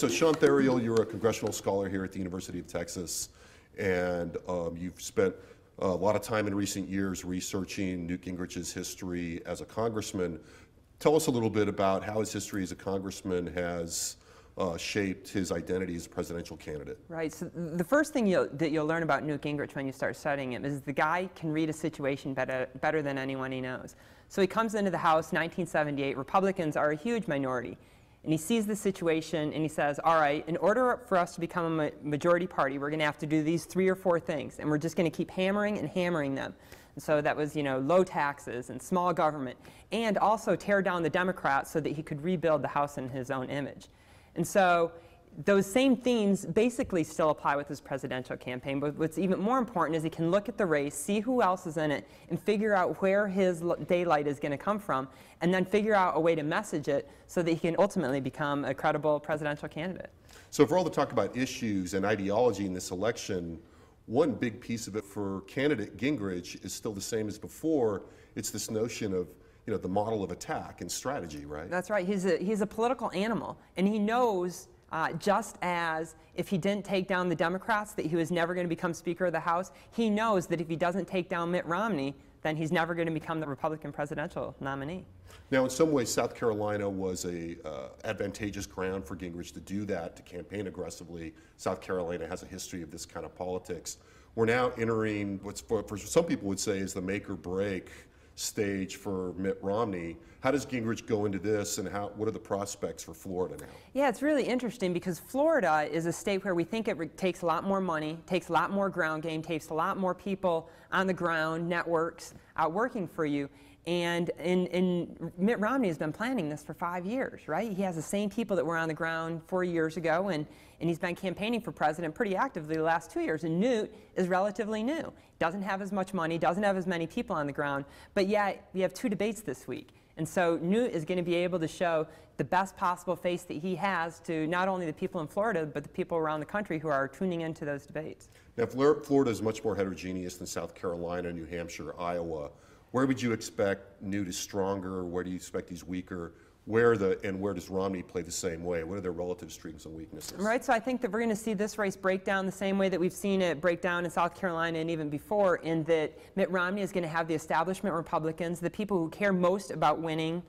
So Sean Theriault, you're a congressional scholar here at the University of Texas, and you've spent a lot of time in recent years researching Newt Gingrich's history as a congressman. Tell us a little bit about how his history as a congressman has shaped his identity as a presidential candidate. Right. So the first thing that you'll learn about Newt Gingrich when you start studying him is the guy can read a situation better than anyone he knows. So he comes into the House 1978. Republicans are a huge minority. And he sees the situation and he says, all right, in order for us to become a majority party, we're going to have to do these 3 or 4 things. And we're just going to keep hammering and hammering them. And so that was, low taxes and small government. And also tear down the Democrats so that he could rebuild the House in his own image. And so those same themes basically still apply with his presidential campaign, but what's even more important is he can look at the race, see who else is in it, and figure out where his daylight is going to come from, and then figure out a way to message it so that he can ultimately become a credible presidential candidate. So for all the talk about issues and ideology in this election, one big piece of it for candidate Gingrich is still the same as before. It's this notion of the model of attack and strategy, right? That's right. He's a political animal, and he knows just as if he didn't take down the Democrats that he was never going to become Speaker of the House, he knows that if he doesn't take down Mitt Romney, then he's never going to become the Republican presidential nominee. Now, in some ways, South Carolina was a advantageous ground for Gingrich to do that, to campaign aggressively. South Carolina has a history of this kind of politics. We're now entering what's for some people would say is the make or break stage for Mitt Romney. How does Gingrich go into this, and what are the prospects for Florida now? Yeah, it's really interesting because Florida is a state where we think it takes a lot more money, takes a lot more ground game, takes a lot more people on the ground, networks working for you. And Mitt Romney has been planning this for 5 years, right? He has the same people that were on the ground 4 years ago, and he's been campaigning for president pretty actively the last 2 years. And Newt is relatively new. Doesn't have as much money, doesn't have as many people on the ground, but yet we have 2 debates this week. And so Newt is going to be able to show the best possible face that he has to not only the people in Florida, but the people around the country who are tuning into those debates. Now, Florida is much more heterogeneous than South Carolina, New Hampshire, Iowa. Where would you expect Newt is stronger? Where do you expect he's weaker? Where does Romney play the same way? What are their relative strengths and weaknesses? Right, so I think that we're going to see this race break down the same way that we've seen it break down in South Carolina and even before, in that Mitt Romney is going to have the establishment Republicans, the people who care most about winning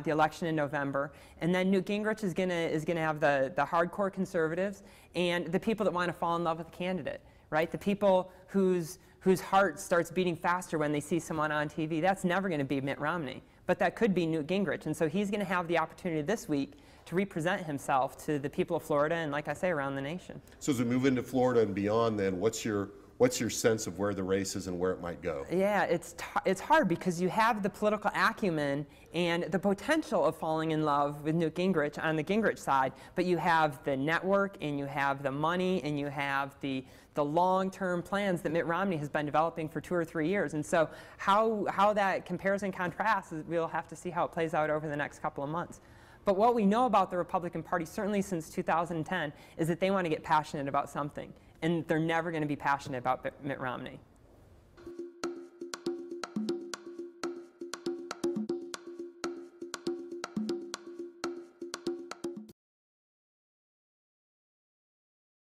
the election in November, and then Newt Gingrich is going to have the hardcore conservatives and the people that want to fall in love with the candidate, right? The people whose heart starts beating faster when they see someone on TV. That's never going to be Mitt Romney, but that could be Newt Gingrich. And so he's going to have the opportunity this week to represent himself to the people of Florida and, like I say, around the nation. So as we move into Florida and beyond, then what's your sense of where the race is and where it might go? Yeah, it's hard because you have the political acumen and the potential of falling in love with Newt Gingrich on the Gingrich side, but you have the network and you have the money and you have the long-term plans that Mitt Romney has been developing for 2 or 3 years. And so how that compares and contrasts, we'll have to see how it plays out over the next couple of months. But what we know about the Republican Party, certainly since 2010, is that they want to get passionate about something. And they're never going to be passionate about Mitt Romney.